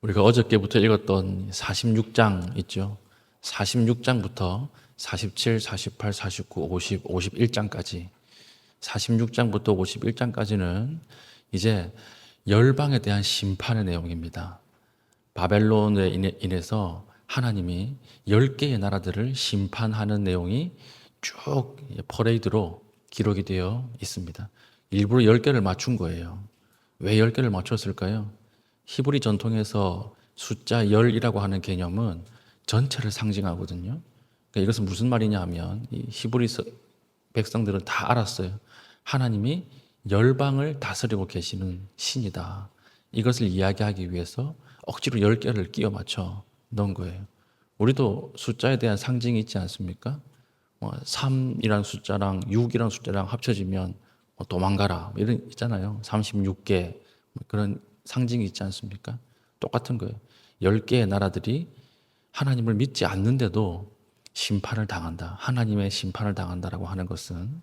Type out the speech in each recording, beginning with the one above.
우리가 어저께부터 읽었던 46장 있죠. 46장부터 47, 48, 49, 50, 51장까지 46장부터 51장까지는 이제 열방에 대한 심판의 내용입니다. 바벨론에 인해서 하나님이 10개의 나라들을 심판하는 내용이 쭉 퍼레이드로 기록이 되어 있습니다. 일부러 10개를 맞춘 거예요. 왜 10개를 맞췄을까요? 히브리 전통에서 숫자 10이라고 하는 개념은 전체를 상징하거든요. 그러니까 이것은 무슨 말이냐 하면 이 히브리 백성들은 다 알았어요. 하나님이 열방을 다스리고 계시는 신이다. 이것을 이야기하기 위해서 억지로 10개를 끼워 맞춰 넣은 거예요. 우리도 숫자에 대한 상징이 있지 않습니까? 3이라는 숫자랑 6이라는 숫자랑 합쳐지면 도망가라 이런 있잖아요. 36개 그런 상징이 있지 않습니까? 똑같은 거예요. 10개의 나라들이 하나님을 믿지 않는데도 심판을 당한다. 하나님의 심판을 당한다라고 하는 것은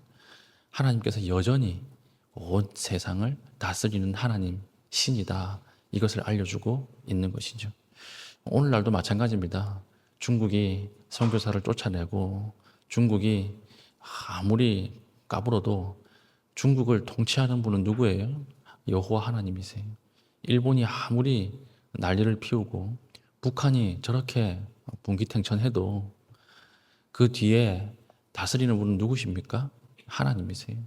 하나님께서 여전히 온 세상을 다스리는 하나님, 신이다. 이것을 알려주고 있는 것이죠. 오늘날도 마찬가지입니다. 중국이 선교사를 쫓아내고 중국이 아무리 까불어도 중국을 통치하는 분은 누구예요? 여호와 하나님이세요. 일본이 아무리 난리를 피우고 북한이 저렇게 분기탱천해도 그 뒤에 다스리는 분은 누구십니까? 하나님이세요.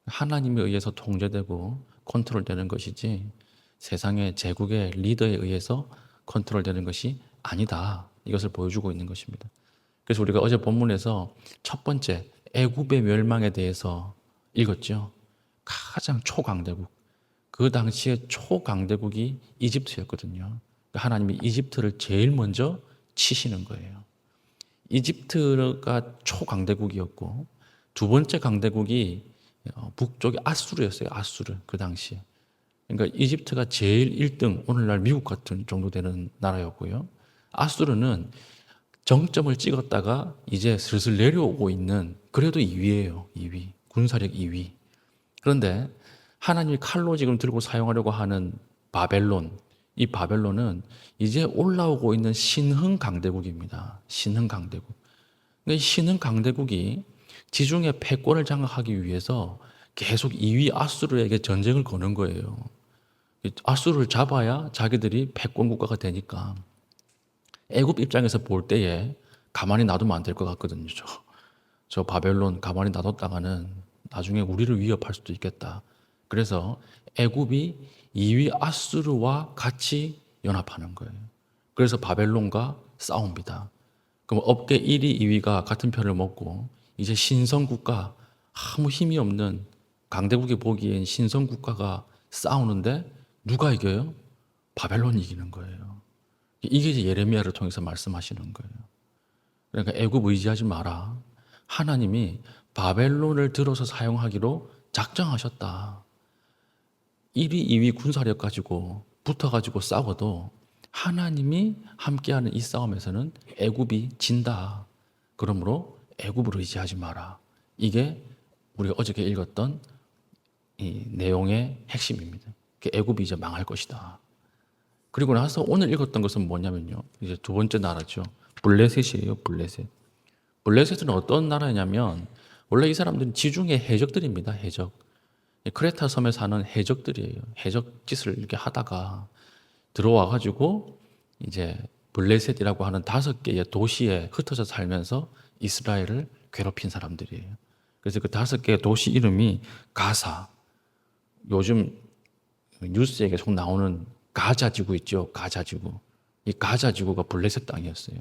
하나님에 의해서 통제되고 컨트롤되는 것이지 세상의 제국의 리더에 의해서 컨트롤되는 것이 아니다. 이것을 보여주고 있는 것입니다. 그래서 우리가 어제 본문에서 첫 번째 애굽의 멸망에 대해서 읽었죠. 가장 초강대국. 그 당시에 초강대국이 이집트였거든요. 하나님이 이집트를 제일 먼저 치시는 거예요. 이집트가 초강대국이었고 두 번째 강대국이 북쪽의 아수르였어요. 아수르 그 당시에. 그러니까 이집트가 제일 1등, 오늘날 미국 같은 정도 되는 나라였고요. 아수르는 정점을 찍었다가 이제 슬슬 내려오고 있는 그래도 2위예요. 2위. 군사력 2위. 그런데 하나님이 칼로 지금 들고 사용하려고 하는 바벨론, 이 바벨론은 이제 올라오고 있는 신흥 강대국입니다. 신흥 강대국. 그러니까 신흥 강대국이 지중해 패권을 장악하기 위해서 계속 2위 아수르에게 전쟁을 거는 거예요. 아수르를 잡아야 자기들이 패권 국가가 되니까. 애굽 입장에서 볼 때에 가만히 놔두면 안 될 것 같거든요. 저 바벨론 가만히 놔뒀다가는 나중에 우리를 위협할 수도 있겠다. 그래서 애굽이 2위 아수르와 같이 연합하는 거예요. 그래서 바벨론과 싸웁니다. 그럼 업계 1위, 2위가 같은 편을 먹고 이제 신성국가, 아무 힘이 없는 강대국이 보기엔 신성국가가 싸우는데 누가 이겨요? 바벨론이 이기는 거예요. 이게 이제 예레미야를 통해서 말씀하시는 거예요. 그러니까 애굽 의지하지 마라. 하나님이 바벨론을 들어서 사용하기로 작정하셨다. 1위, 2위 군사력 가지고 붙어가지고 싸워도 하나님이 함께하는 이 싸움에서는 애굽이 진다. 그러므로 애굽을 의지하지 마라. 이게 우리가 어저께 읽었던 이 내용의 핵심입니다. 애굽이 이제 망할 것이다. 그리고 나서 오늘 읽었던 것은 뭐냐면요. 이제 두 번째 나라죠. 블레셋이에요. 블레셋. 블레셋은 어떤 나라냐면 원래 이 사람들은 지중해 해적들입니다. 해적. 크레타 섬에 사는 해적들이에요. 해적 짓을 이렇게 하다가 들어와 가지고 이제 블레셋이라고 하는 5개의 도시에 흩어져 살면서 이스라엘을 괴롭힌 사람들이에요. 그래서 그 5개의 도시 이름이 가사. 요즘 뉴스에 계속 나오는 가자 지구 있죠. 가자 지구. 이 가자 지구가 블레셋 땅이었어요.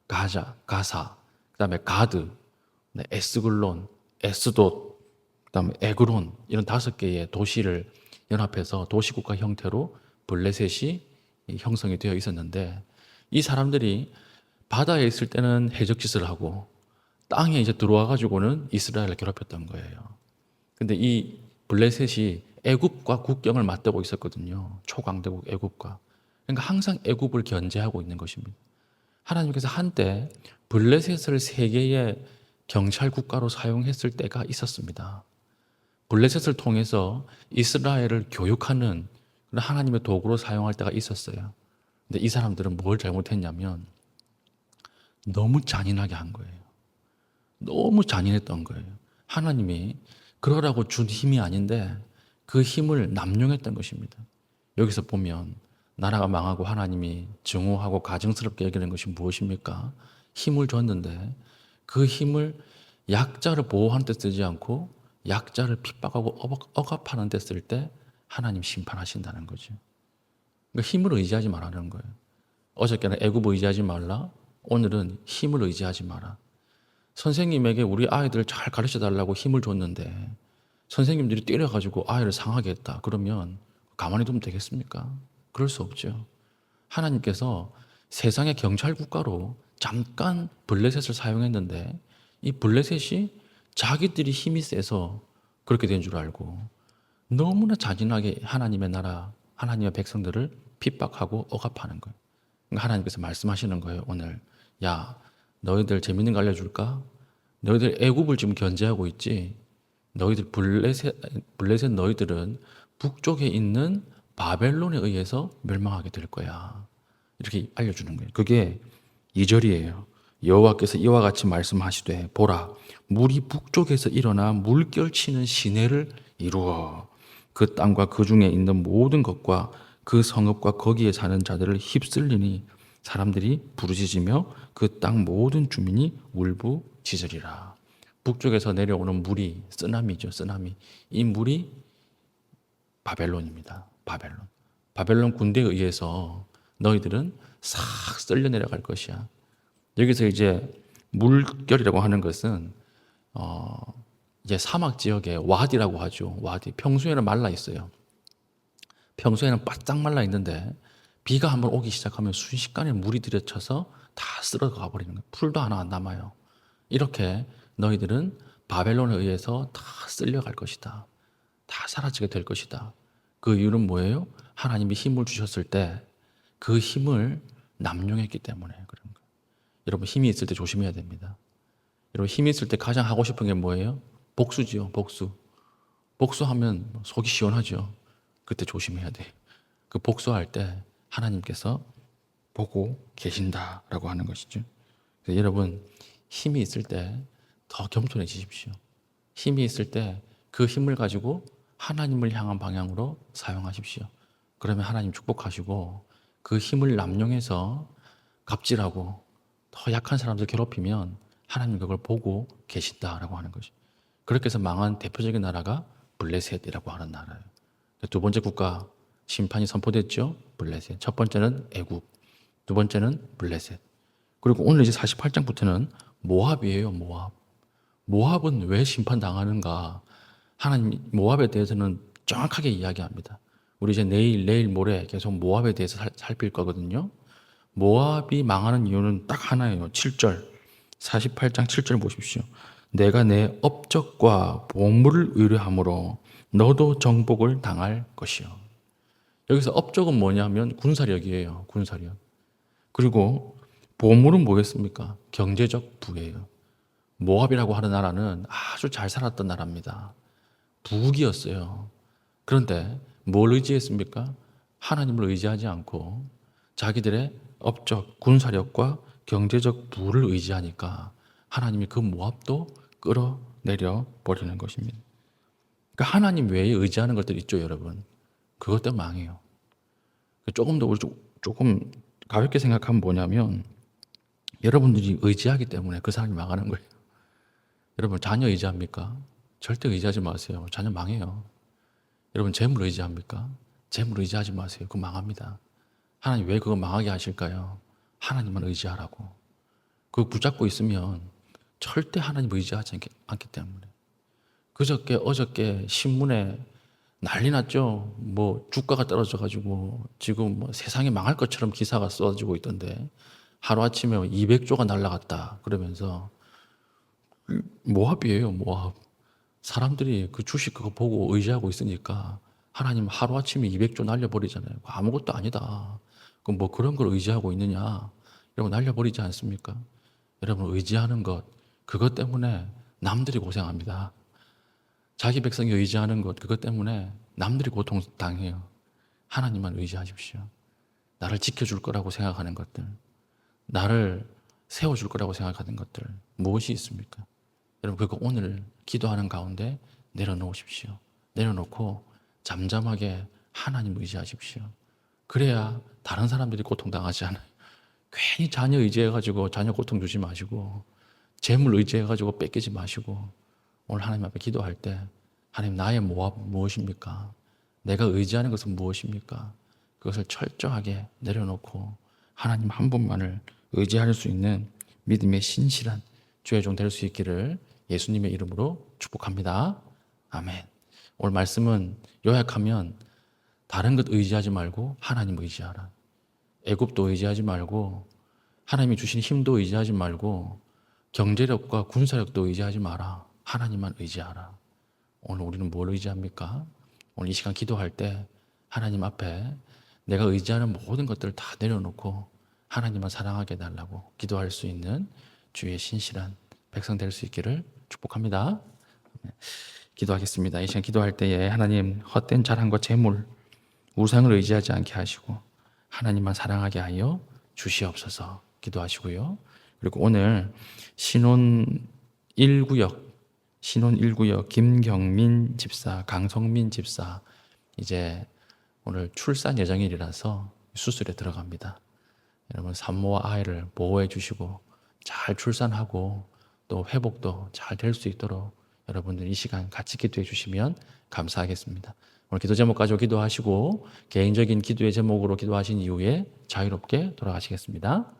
가사. 그다음에 가드, 에스글론, 에스돗, 그다음에 에그론 이런 5개의 도시를 연합해서 도시국가 형태로 블레셋이 형성이 되어 있었는데 이 사람들이 바다에 있을 때는 해적짓을 하고 땅에 이제 들어와 가지고는 이스라엘을 괴롭혔던 거예요. 근데 이 블레셋이 애굽과 국경을 맞대고 있었거든요. 초강대국 애굽과. 그러니까 항상 애굽을 견제하고 있는 것입니다. 하나님께서 한때 블레셋을 세계의 경찰 국가로 사용했을 때가 있었습니다. 블레셋을 통해서 이스라엘을 교육하는 하나님의 도구로 사용할 때가 있었어요. 근데 이 사람들은 뭘 잘못했냐면 너무 잔인하게 한 거예요. 너무 잔인했던 거예요. 하나님이 그러라고 준 힘이 아닌데 그 힘을 남용했던 것입니다. 여기서 보면 나라가 망하고 하나님이 증오하고 가증스럽게 여기는 것이 무엇입니까? 힘을 줬는데 그 힘을 약자를 보호하는 데 쓰지 않고 약자를 핍박하고 억압하는 데 쓸 때 하나님 심판하신다는 거죠. 그러니까 힘을 의지하지 말라는 거예요. 어저께는 애굽 의지하지 말라. 오늘은 힘을 의지하지 마라. 선생님에게 우리 아이들을 잘 가르쳐 달라고 힘을 줬는데 선생님들이 때려가지고 아이를 상하게 했다. 그러면 가만히 두면 되겠습니까? 그럴 수 없죠. 하나님께서 세상의 경찰 국가로 잠깐 블레셋을 사용했는데 이 블레셋이 자기들이 힘이 세서 그렇게 된 줄 알고 너무나 잔인하게 하나님의 나라, 하나님의 백성들을 핍박하고 억압하는 거예요. 그러니까 하나님께서 말씀하시는 거예요. 오늘 야 너희들 재밌는 거 알려줄까? 너희들 애굽을 지금 견제하고 있지. 너희들 블레셋 너희들은 북쪽에 있는 바벨론에 의해서 멸망하게 될 거야. 이렇게 알려주는 거예요. 그게 2절이에요. 여호와께서 이와 같이 말씀하시되 보라 물이 북쪽에서 일어나 물결치는 시내를 이루어 그 땅과 그 중에 있는 모든 것과 그 성읍과 거기에 사는 자들을 휩쓸리니 사람들이 부르짖으며 그 땅 모든 주민이 울부짖으리라. 북쪽에서 내려오는 물이 쓰나미죠. 쓰나미. 이 물이 바벨론입니다. 바벨론. 바벨론 군대에 의해서 너희들은 싹 쓸려 내려갈 것이야. 여기서 이제 물결이라고 하는 것은 이제 사막 지역에 와디라고 하죠. 와디. 평소에는 말라 있어요. 평소에는 바짝 말라 있는데 비가 한번 오기 시작하면 순식간에 물이 들여쳐서 다 쓸어가 버리는 거예요. 풀도 하나 안 남아요. 이렇게 너희들은 바벨론에 의해서 다 쓸려갈 것이다. 다 사라지게 될 것이다. 그 이유는 뭐예요? 하나님이 힘을 주셨을 때 그 힘을 남용했기 때문에 그런 거예요. 여러분 힘이 있을 때 조심해야 됩니다. 여러분 힘이 있을 때 가장 하고 싶은 게 뭐예요? 복수지요. 복수. 복수하면 속이 시원하죠. 그때 조심해야 돼요. 그 복수할 때 하나님께서 보고 계신다라고 하는 것이죠. 그래서 여러분 힘이 있을 때 더 겸손해지십시오. 힘이 있을 때 그 힘을 가지고 하나님을 향한 방향으로 사용하십시오. 그러면 하나님 축복하시고 그 힘을 남용해서 갑질하고 더 약한 사람들 괴롭히면 하나님 그걸 보고 계신다라고 하는 것이. 그렇게 해서 망한 대표적인 나라가 블레셋이라고 하는 나라예요. 두 번째 국가 심판이 선포됐죠. 블레셋. 첫 번째는 애굽, 두 번째는 블레셋. 그리고 오늘 이제 48장부터는 모압이에요. 모압. 모압은 왜 심판당하는가? 하나님 모압에 대해서는 정확하게 이야기합니다. 우리 이제 내일 모레 계속 모압에 대해서 살필 거거든요. 모압이 망하는 이유는 딱 하나예요. 7절. 48장 7절 보십시오. 내가 내 업적과 보물을 의뢰함으로 너도 정복을 당할 것이요. 여기서 업적은 뭐냐면 군사력이에요. 군사력. 그리고 보물은 뭐겠습니까? 경제적 부예요. 모압이라고 하는 나라는 아주 잘 살았던 나라입니다. 부국이었어요. 그런데 뭘 의지했습니까? 하나님을 의지하지 않고 자기들의 업적, 군사력과 경제적 부를 의지하니까 하나님이 그 모압도 끌어내려 버리는 것입니다. 그러니까 하나님 외에 의지하는 것들 있죠, 여러분. 그것 때문에 망해요. 조금 더 우리 조금 가볍게 생각하면 뭐냐면 여러분들이 의지하기 때문에 그 사람이 망하는 거예요. 여러분 자녀 의지합니까? 절대 의지하지 마세요. 자녀 망해요. 여러분 재물 의지합니까? 재물 의지하지 마세요. 그거 망합니다. 하나님 왜 그거 망하게 하실까요? 하나님만 의지하라고. 그거 붙잡고 있으면 절대 하나님 의지하지 않기 때문에. 어저께 신문에 난리 났죠. 뭐 주가가 떨어져가지고 지금 뭐 세상이 망할 것처럼 기사가 쏟아지고 있던데 하루아침에 200조가 날라갔다 그러면서 모압이에요. 모압. 사람들이 그 주식 그거 보고 의지하고 있으니까 하나님 하루아침에 200조 날려버리잖아요. 아무것도 아니다. 그럼 뭐 그런 걸 의지하고 있느냐. 여러분 날려버리지 않습니까? 여러분 의지하는 것 그것 때문에 남들이 고생합니다. 자기 백성이 의지하는 것 그것 때문에 남들이 고통당해요. 하나님만 의지하십시오. 나를 지켜줄 거라고 생각하는 것들, 나를 세워줄 거라고 생각하는 것들 무엇이 있습니까? 여러분 그거 오늘 기도하는 가운데 내려놓으십시오. 내려놓고 잠잠하게 하나님 의지하십시오. 그래야 다른 사람들이 고통당하지 않아요. 괜히 자녀 의지해가지고 자녀 고통 주지 마시고 재물 의지해가지고 뺏기지 마시고 오늘 하나님 앞에 기도할 때 하나님 나의 모압 무엇입니까? 내가 의지하는 것은 무엇입니까? 그것을 철저하게 내려놓고 하나님 한 분만을 의지할 수 있는 믿음의 신실한 주의 종 될 수 있기를 예수님의 이름으로 축복합니다. 아멘. 오늘 말씀은 요약하면 다른 것 의지하지 말고 하나님 의지하라. 애굽도 의지하지 말고 하나님이 주신 힘도 의지하지 말고 경제력과 군사력도 의지하지 마라. 하나님만 의지하라. 오늘 우리는 뭘 의지합니까? 오늘 이 시간 기도할 때 하나님 앞에 내가 의지하는 모든 것들을 다 내려놓고 하나님만 사랑하게 해달라고 기도할 수 있는 주의 신실한 백성 될 수 있기를 축복합니다. 기도하겠습니다. 이 시간 기도할 때에 하나님 헛된 자랑과 재물, 우상을 의지하지 않게 하시고 하나님만 사랑하게 하여 주시옵소서 기도하시고요. 그리고 오늘 신혼 1구역 김경민 집사, 강성민 집사 이제 오늘 출산 예정일이라서 수술에 들어갑니다. 여러분 산모와 아이를 보호해 주시고 잘 출산하고 또 회복도 잘 될 수 있도록 여러분들 이 시간 같이 기도해 주시면 감사하겠습니다. 오늘 기도 제목 가지고 기도하시고 개인적인 기도의 제목으로 기도하신 이후에 자유롭게 돌아가시겠습니다.